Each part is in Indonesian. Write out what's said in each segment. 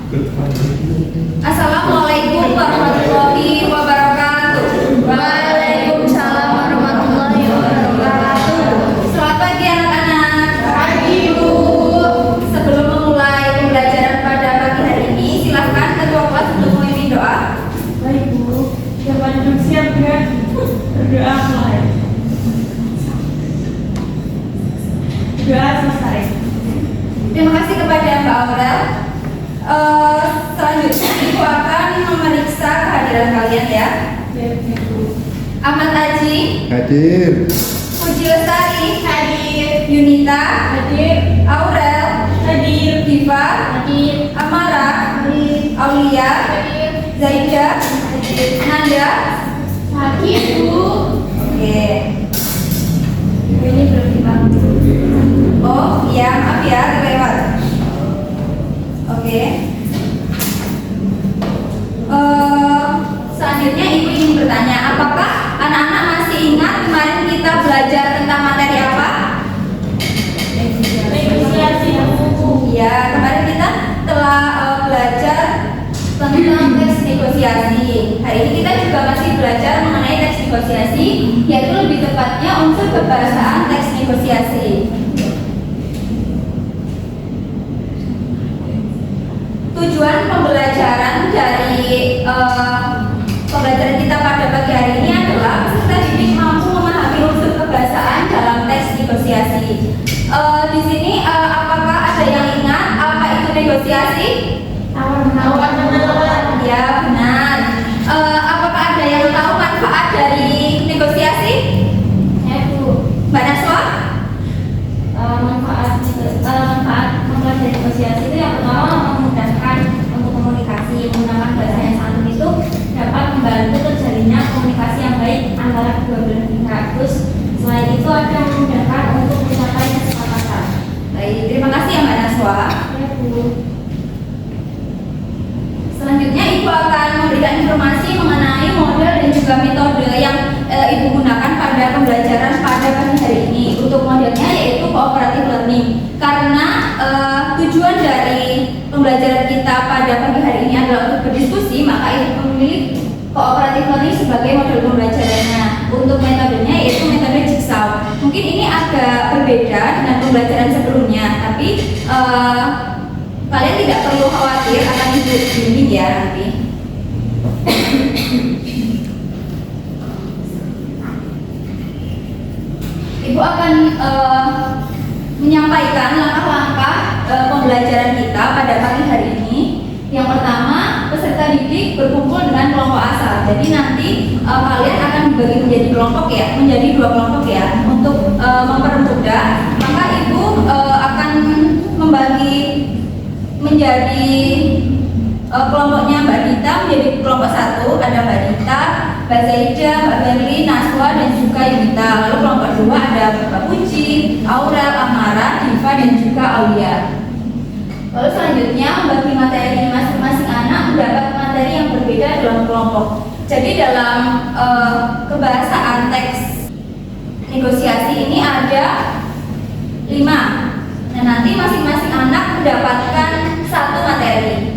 Assalamualaikum warahmatullahi wabarakatuh. Waalaikumsalam warahmatullahi wabarakatuh. Selamat pagi anak-anak. Pagi, Bu. Sebelum memulai pembelajaran pada pagi hari ini, silakan ketua kelas untuk memimpin doa. Baik, Bu. Siapa yang siap ya? Berdoa mulai. Doa selesai. Terima kasih kepada Mbak Aurel. Selanjutnya Ibu akan memeriksa kehadiran kalian ya. Baik, Bu. Ahmad Aji, Hadir. Puji Lestari, Hadir. Yunita, Hadir. Aurel, Hadir. Diva, Hadir. Amara, Hadir. Aulia, Hadir. Zaida, Nanda. Hadir, Bu. Oke. Ini belum dibantu. Oh iya, maaf ya, terlewat. Oke. Selanjutnya Ibu ingin bertanya, apakah anak-anak masih ingat kemarin kita belajar tentang materi apa? Negosiasi, Bu. Ya, kemarin kita telah belajar tentang teks negosiasi. Hari ini kita juga masih belajar mengenai teks negosiasi, yaitu lebih tepatnya unsur kebahasaan teks negosiasi. Tujuan pembelajaran dari pembelajaran kita pada pagi hari ini adalah peserta didik mampu memahami unsur kebahasaan dalam teks negosiasi. Di sini apakah ada yang ingat apa itu negosiasi? Tawar-menawar. Ya benar. Apakah ada yang tahu manfaat dari negosiasi? Ya, Bu. Mbak Naswa? Manfaat mempelajari negosiasi itu yang pertama memudahkan untuk komunikasi. Menggunakan bahasa yang santun itu dapat membantu terjalinnya komunikasi yang baik antara kedua belah pihak. Terus selain itu ada memudahkan untuk mencapai kesepakatan. Baik, terima kasih ya Mbak Naswa. Ya, Bu. Selanjutnya Ibu akan memberikan informasi mengenai model dan juga metode yang Ibu gunakan pada pembelajaran pada pagi hari ini. Untuk modelnya yaitu cooperative learning. Karena tujuan dari pembelajaran kita pada pagi hari ini adalah untuk berdiskusi, maka Ibu memilih cooperative learning sebagai model pembelajarannya. Untuk metodenya yaitu metode jigsaw. Mungkin ini agak berbeda dengan pembelajaran sebelumnya, tapi kalian tidak perlu khawatir akan Ibu bimbing ya nanti. Ibu akan menyampaikan langkah-langkah pembelajaran kita pada pagi hari ini. Yang pertama, peserta didik berkumpul dengan kelompok asal. Jadi nanti kalian akan dibagi menjadi kelompok ya, menjadi 2 kelompok ya. Untuk mempermudah, maka Ibu akan membagi menjadi kelompoknya Mbak Dita menjadi kelompok 1, ada Mbak Dita, Mbak Zaida, Mbak Berli, Naswa dan juga Yunita. Lalu kelompok 2 ada Mbak Puji, Aurel, Amara, Diva dan juga Aulia. Lalu selanjutnya membagi materi, masing-masing anak mendapat materi yang berbeda dalam kelompok. Jadi dalam kebahasaan teks negosiasi ini ada 5. Nah, nanti masing-masing anak mendapatkan 1 materi.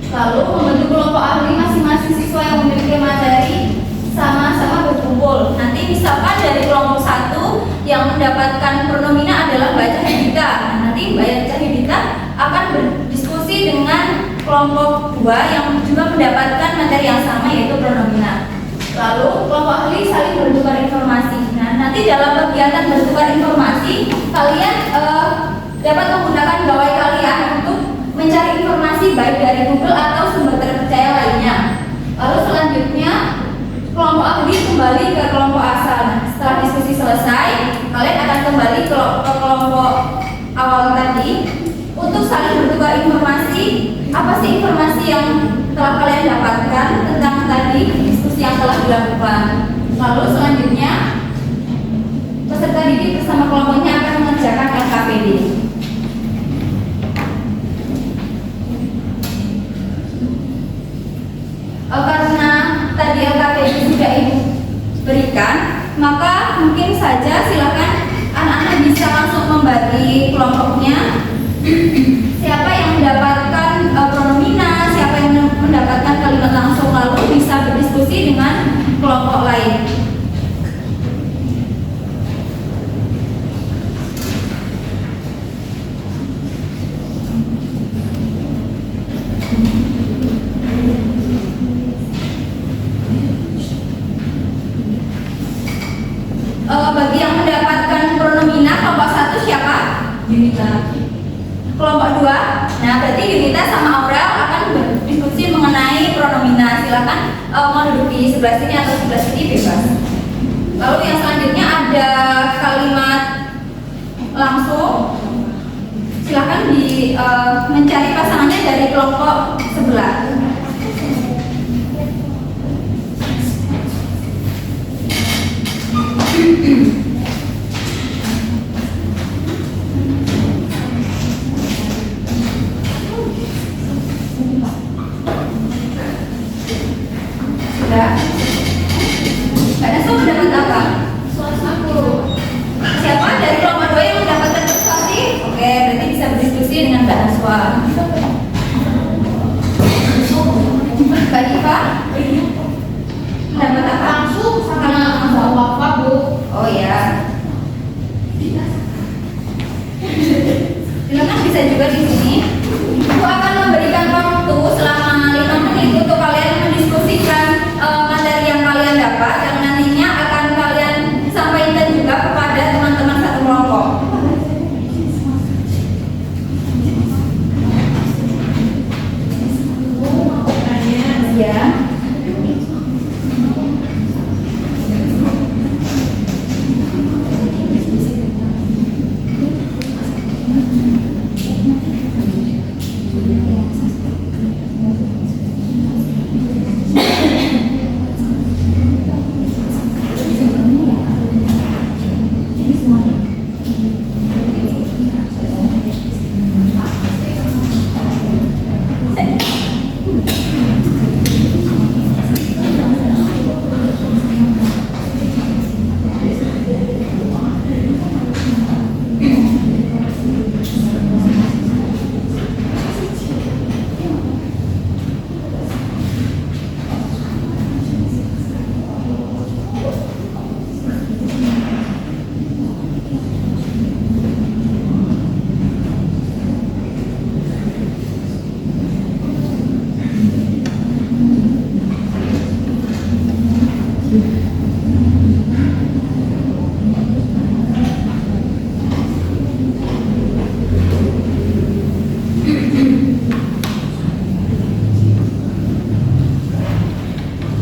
Lalu membentuk kelompok ahli, masing-masing siswa yang memiliki materi sama-sama berkumpul. Nanti misalkan dari kelompok 1 yang mendapatkan pronomina adalah Mbak Cahidita. Nah, nanti Mbak Cahidita akan berdiskusi dengan kelompok 2 yang juga mendapatkan materi yang sama yaitu pronomina. Lalu kelompok ahli saling bertukar informasi. Nah, nanti dalam kegiatan bertukar informasi kalian dapat menggunakan gawai kalian untuk mencari informasi baik dari Google atau sumber terpercaya lainnya. Lalu selanjutnya kelompok ahli kembali ke kelompok asal. Nah, setelah diskusi selesai, kalian akan kembali ke kelompok awal tadi untuk saling bertukar informasi. Apa sih informasi yang telah kalian dapatkan tentang tadi diskusi yang telah dilakukan? Lalu selanjutnya peserta didik bersama kelompoknya akan mengerjakan LKPD. Karena tadi LKPD sudah Ibu berikan, maka mungkin saja silakan anak-anak bisa langsung membagi kelompoknya. Siapa yang mendapatkan pronomina, dengan kelompok lain. Bagi yang mendapatkan pronomina kelompok 1 siapa? Yunita. Kelompok 2, nah berarti Yunita sama Aurel akan berdiskusi mengenai pronomina. Silakan mau duduk di sebelah sini atau sebelah sini bebas. Lalu yang selanjutnya ada kalimat langsung. Silakan mencari pasangannya dari kelompok sebelah. Sudah. Mbak Naswa mendapat apa? Siapa dari kelompok 2 yang mendapatkan persuasi? Oke, berarti bisa berdiskusi dengan Mbak Naswa. Mbak Diva? Mendapat apa? Karena apa, Bu? Oh ya. Silakan bisa juga di sini. Ibu akan memberikan waktu selama 5 menit untuk kalian mendiskusikan materi yang kalian dapat, yang nantinya akan kalian sampaikan juga kepada teman-teman satu kelompok. Ya.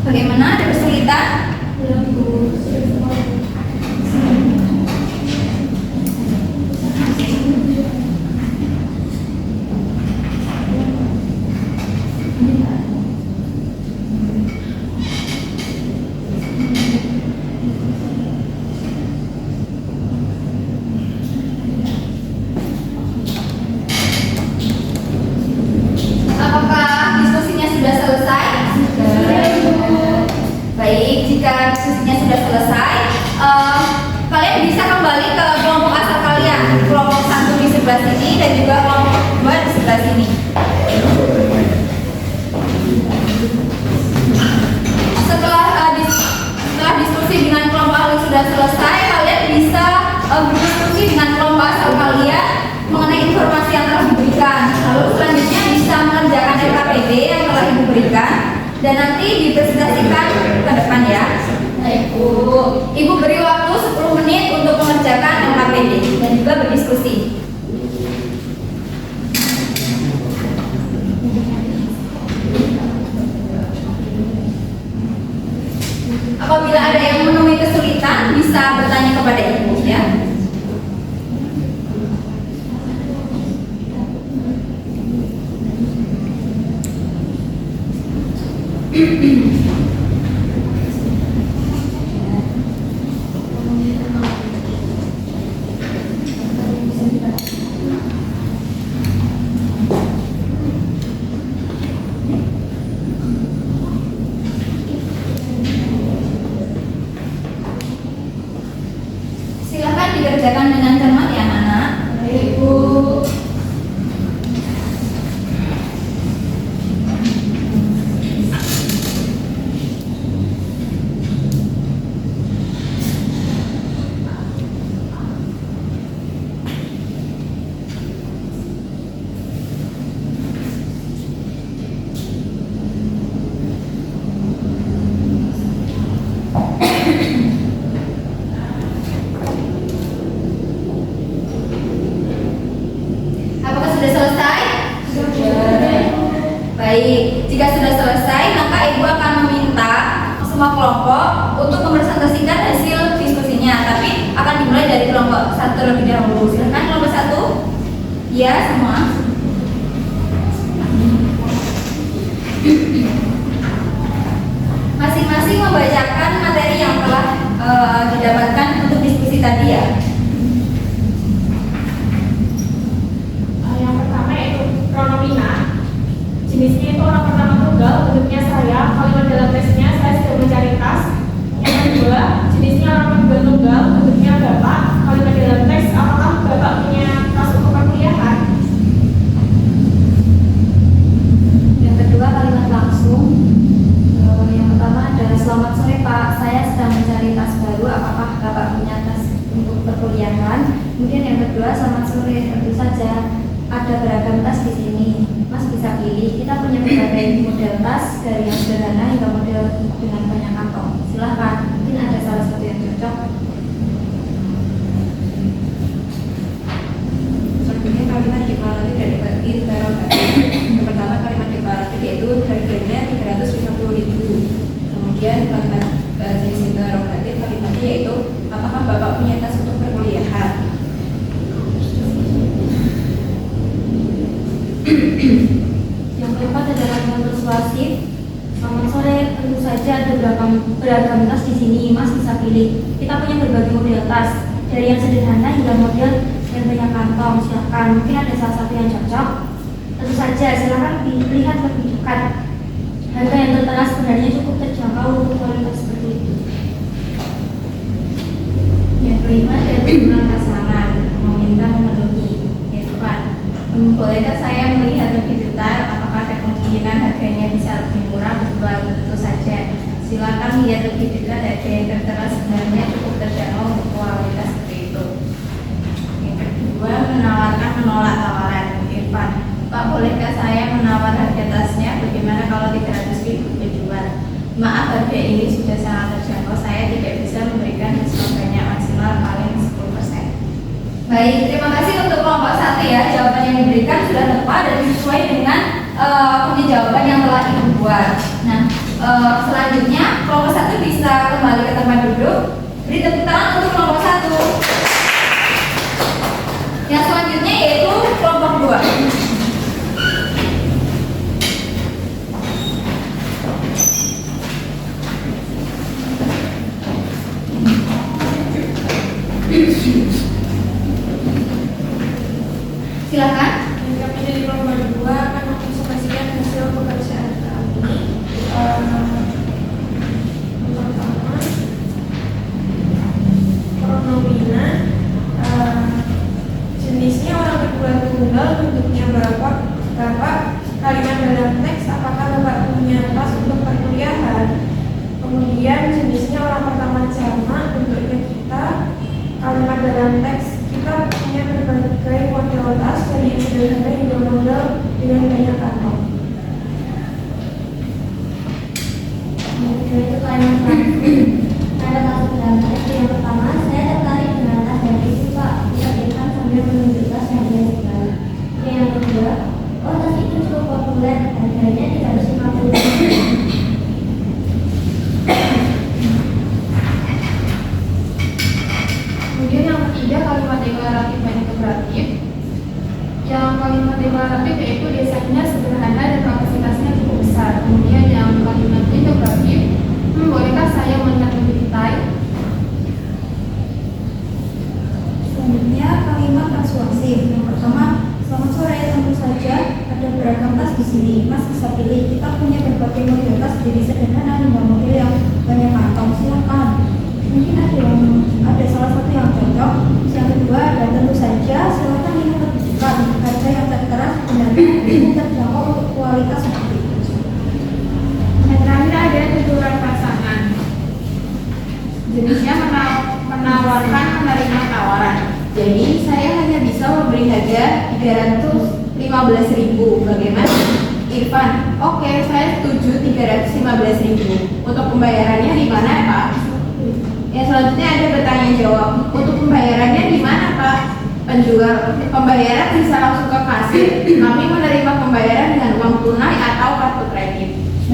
Bagaimana? Ada kesulitan? Apakah diskusinya sudah selesai? Baik, jika diskusinya sudah selesai, kalian bisa kembali ke kelompok asal kalian, kelompok 1 di sebelah sini dan juga kelompok 2 di sebelah sini. Setelah diskusi dengan kelompok ahli sudah selesai, kalian bisa berdiskusi dengan kelompok asal kalian mengenai informasi yang telah diberikan. Lalu selanjutnya bisa mengerjakan LKPD yang telah Ibu berikan dan nanti dipresentasikan ke depan ya. Ibu beri waktu 10 menit untuk mengerjakan LKPD dan juga berdiskusi. Apabila ada yang menemui kesulitan, bisa bertanya kepada Ibu ya. Silakan dikerjakan dengan cermat ya anak-anak. Ibu. Baik, jika sudah selesai, maka Ibu akan meminta semua kelompok untuk mempresentasikan hasil diskusinya, tapi akan dimulai dari kelompok 1 terlebih dahulu. Silakan kelompok 1. Ya, semua. Masing-masing membacakan materi yang telah didapatkan untuk diskusi tadi ya. Yang pertama yaitu pronomina. Jenisnya itu orang pertama tunggal, bentuknya saya. Kalimat dalam tesnya saya sedang mencari tas. Yang kedua, jenisnya orang kedua tunggal, bentuknya bapak. Kalimat dalam teks, apakah bapak punya tas untuk perkuliahan? Yang kedua kalimat langsung. Yang pertama adalah selamat sore Pak, saya sedang mencari tas baru. Apakah Bapak punya tas untuk perkuliahan? Kemudian yang kedua selamat sore, tentu saja ada beragam tas di sini. Mas bisa pilih. Kita punya berbagai model tas dari yang sederhana hingga model dengan banyak kantong. Silahkan, mungkin ada salah satu yang cocok. Selanjutnya kalimat deklarasi dari bagi interrogatif. Yang pertama kalimat deklarasi yaitu harganya 350.000. Kemudian kalimat jenis interrogatif kalimatnya yaitu apakah Bapak punya tas untuk perkuliahan? Yang keempat adalah kalimat persuasif. Selamat sore, tentu saja ada beragam tas di sini. Mas bisa pilih. Kita punya berbagai model tas dari yang sederhana hingga model yang banyak kantong. Silahkan, mungkin ada salah satu yang cocok. Tentu saja, silahkan lihat lebih dekat. Harga yang tertera sebenarnya cukup terjangkau untuk kualitas seperti itu. Yang kelima adalah penggunaan pasangan meminta memenuhi. Bolehkah saya melihat lebih detail apakah ada kemungkinan harganya bisa lebih murah? Betul, tentu saja. Silakan lihat lebih detail harga yang tertera sebenarnya cukup terjangkau untuk kualitas seperti itu. Yang kedua, menawarkan menolak tawaran. Irfan, Pak, bolehkah saya menawar harga tasnya? Bagaimana kalau 300.000 dijual? Maaf, harga ini sudah sangat terjangkau. Saya tidak bisa memberikan diskon banyak, maksimal paling 10%. Baik, terima kasih untuk kelompok 1 ya. Jawaban yang diberikan sudah tepat dan sesuai dengan kunci jawaban yang telah Ibu buat. Nah, selanjutnya kelompok 1 bisa kembali ke tempat duduk. Beri tepuk tangan untuk kelompok 1. Yang selanjutnya yaitu kelompok 2. Silakan. Kami dari kelompok 2 akan menginformasikan hasil pekerjaan kami. Pertama, pronomina. Jenisnya orang kedua tunggal, bentuknya bapak. Kalimat dalam teks, apakah Bapak punya tas untuk perkuliahan? Kemudian jenisnya orang pertama jamak, bentuknya kita. Kalimat dalam teks, kita punya berbagai model tas dari yang sederhana hingga model dengan banyak kantong. Yang kedua itu kalimat langsung. Ada masuk dalam teks. Yang pertama, saya tertarik dengan tas yang itu Pak. Kita berikan sambil menunjuk tas yang dia sukai. Yang kedua, oh tas itu cukup populer, harganya 350.000. Kemudian yang ketiga kalimat deklaratif dan integratif. Yang kalimat deklaratif yaitu desainnya sederhana dan kapasitasnya cukup besar. Kemudian yang kalimat integratif, bolehkah saya melihat lebih detail? Selanjutnya kalimat persuasif. Yang pertama, selamat sore, tentu saja ada beragam tas di sini. Mas bisa pilih. Kita punya berbagai model tas dari sederhana hingga model yang banyak kantong. Silakan. Mungkin ada salah satu yang cocok. Yang kedua, dan tentu saja silakan lihat lebih dekat. Harga yang tertera sebenarnya cukup terjangkau untuk kualitas seperti itu. Yang terakhir ada tujuan pasangan. Jenisnya menawarkan menerima tawaran. Jadi saya hanya bisa memberi harga 315.000. Bagaimana? Irfan, oke, saya setuju 315.000. Untuk pembayarannya di mana, Pak? Yang selanjutnya ada bertanya jawab. Untuk pembayarannya di mana, Pak? Penjual, pembayaran bisa langsung ke kasir. Kami menerima pembayaran dengan uang tunai atau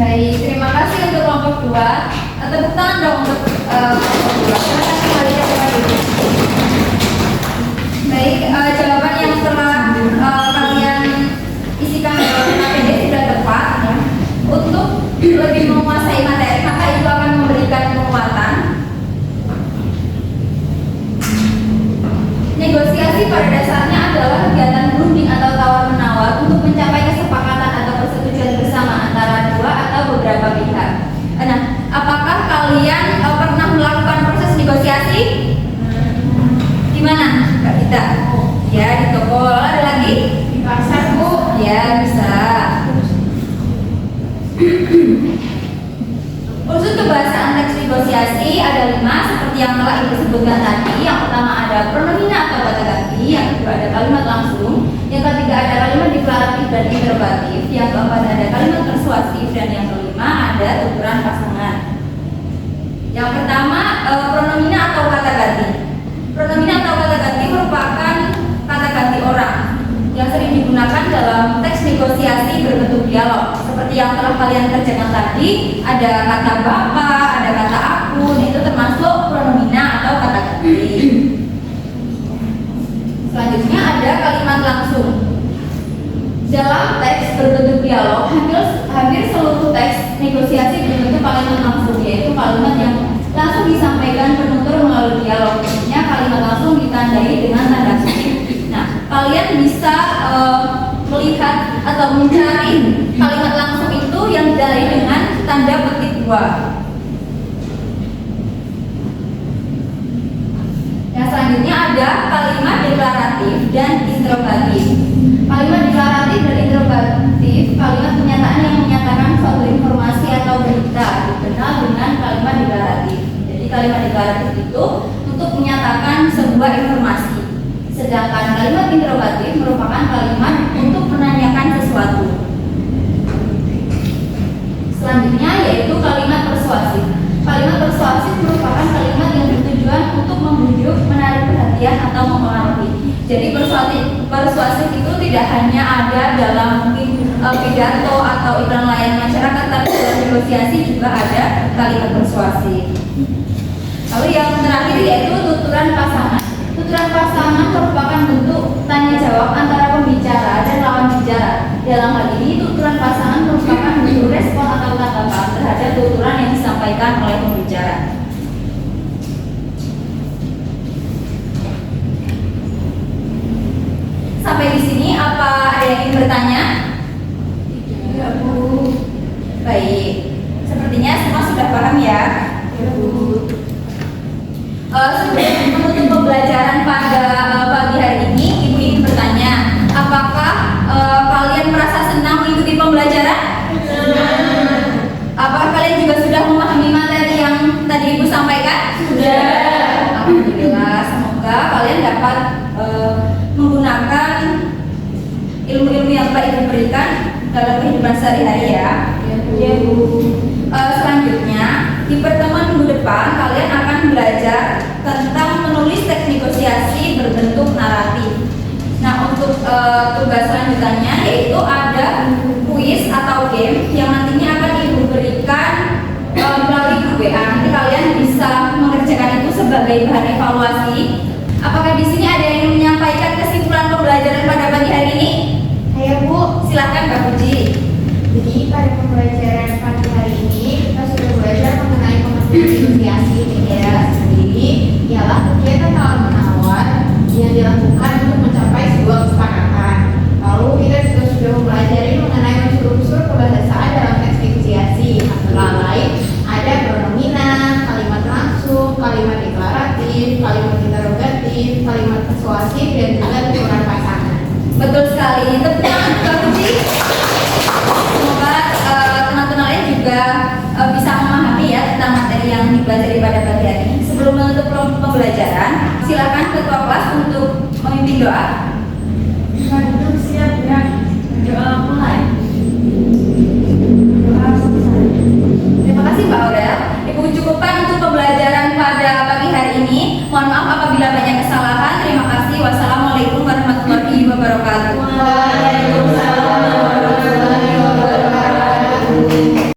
Baik, terima kasih untuk kelompok 2. Tepuk tangan dong untuk kelompok 2. Silakan kembali ke tempat duduk. Baik, jawaban yang telah kalian isikan dalam APD sudah tepat ya. Untuk lebih menguasai materi, maka itu akan memberikan penguatan. Negosiasi pada dasarnya adalah kegiatan berunding atau tawar-menawar untuk mencapai kesepakatan atau persetujuan bersama antara dua atau beberapa pihak. Nah, apakah kalian pernah melakukan proses negosiasi? Di mana, Kak Dita? Ya, di toko. Lalu ada lagi? Di pasar, Bu. Ya, bisa. Unsur kebahasaan teks negosiasi ada 5 seperti yang telah Ibu sebutkan tadi. Yang pertama ada pronomina atau kata ganti, yang kedua ada kalimat langsung, yang ketiga ada kalimat deklaratif dan interrogatif, yang keempat ada kalimat persuasif, dan yang kelima ada tuturan pasangan. Yang pertama pronomina atau kata ganti. Pronomina atau kata ganti merupakan kata ganti orang yang sering digunakan dalam teks negosiasi berbentuk dialog. Seperti yang telah kalian kerjakan tadi, ada kata bapak, ada kata aku, itu termasuk pronomina atau kata ganti. Selanjutnya ada kalimat langsung. Dalam teks berbentuk dialog, hampir seluruh teks negosiasi berbentuk kalimat langsung, yaitu kalimat yang langsung disampaikan penutur melalui dialog. Biasanya kalimat langsung ditandai dengan tanda kutip. Nah, kalian bisa melihat atau mencari kalimat langsung itu yang ditandai dengan tanda petik 2. Yang selanjutnya ada kalimat deklaratif dan interrogatif. Kalimat deklaratif dan interrogatif kalimat pernyataan yang menyatakan suatu informasi atau berita dikenal dengan kalimat deklaratif. Jadi kalimat deklaratif itu untuk menyatakan sebuah informasi. Sedangkan kalimat interrogatif merupakan kalimat untuk menanyakan sesuatu. Selanjutnya yaitu kalimat persuasif. Kalimat persuasif merupakan kalimat yang bertujuan untuk membujuk, menarik perhatian atau mempengaruhi. Jadi persuasif itu tidak hanya ada dalam mungkin pidato atau iklan layanan masyarakat, tapi dalam negosiasi juga ada kalimat persuasif. Lalu yang terakhir yaitu tuturan pasangan. Tuturan pasangan merupakan bentuk tanya jawab antara pembicara dan lawan bicara. Dalam hal ini tuturan pasangan merupakan bentuk respon atau tanggapan terhadap tuturan yang disampaikan oleh pembicara. Sampai di sini apa ada yang ingin bertanya? Tidak, Bu. Baik, sepertinya semua sudah paham ya. Ya, Bu. Sebelum menutup pembelajaran pada pagi hari ini, Ibu ingin bertanya, apakah kalian merasa senang mengikuti pembelajaran? Apakah kalian juga sudah memahami materi yang tadi Ibu sampaikan? Sudah. Alhamdulillah, semoga kalian dapat menggunakan ilmu-ilmu yang telah Ibu berikan dalam kehidupan sehari-hari ya. Ya, Bu. Selanjutnya di pertemuan minggu depan kalian akan belajar tentang menulis teks negosiasi berbentuk naratif. Nah, untuk tugas selanjutnya yaitu ada kuis atau game yang nantinya akan Ibu berikan melalui grup WA. Nanti kalian bisa mengerjakan itu sebagai bahan evaluasi. Apakah di sini ada yang ingin menyampaikan kesimpulan pembelajaran pada pagi hari ini? Ayo Bu, Silakan Mbak Puji. jadi pada pembelajaran pagi hari ini kita sudah belajar mengenai pengertian negosiasi. Negosiasi sendiri ialah kegiatan tawar-menawar yang dilakukan untuk mencapai sebuah kesepakatan. Lalu kita juga sudah mempelajari mengenai unsur-unsur kebahasaan dalam teks negosiasi. Antara lain ada pronomina, kalimat langsung, kalimat deklaratif, kalimat interrogatif, kalimat persuasif, dan juga tuturan pasangan. Betul sekali. Tepuk tangan Mbak Puji. Semoga teman-teman lain juga bisa memahami ya tentang materi yang dipelajari pada pagi hari ini. Sebelum menutup pembelajaran, silakan ketua kelas untuk memimpin doa. Duduk siap ya. Doa mulai. Doa selesai. Terima kasih Mbak Aurel. Ibu cukupkan untuk pembelajaran pada pagi hari ini. Mohon maaf apabila banyak kesalahan.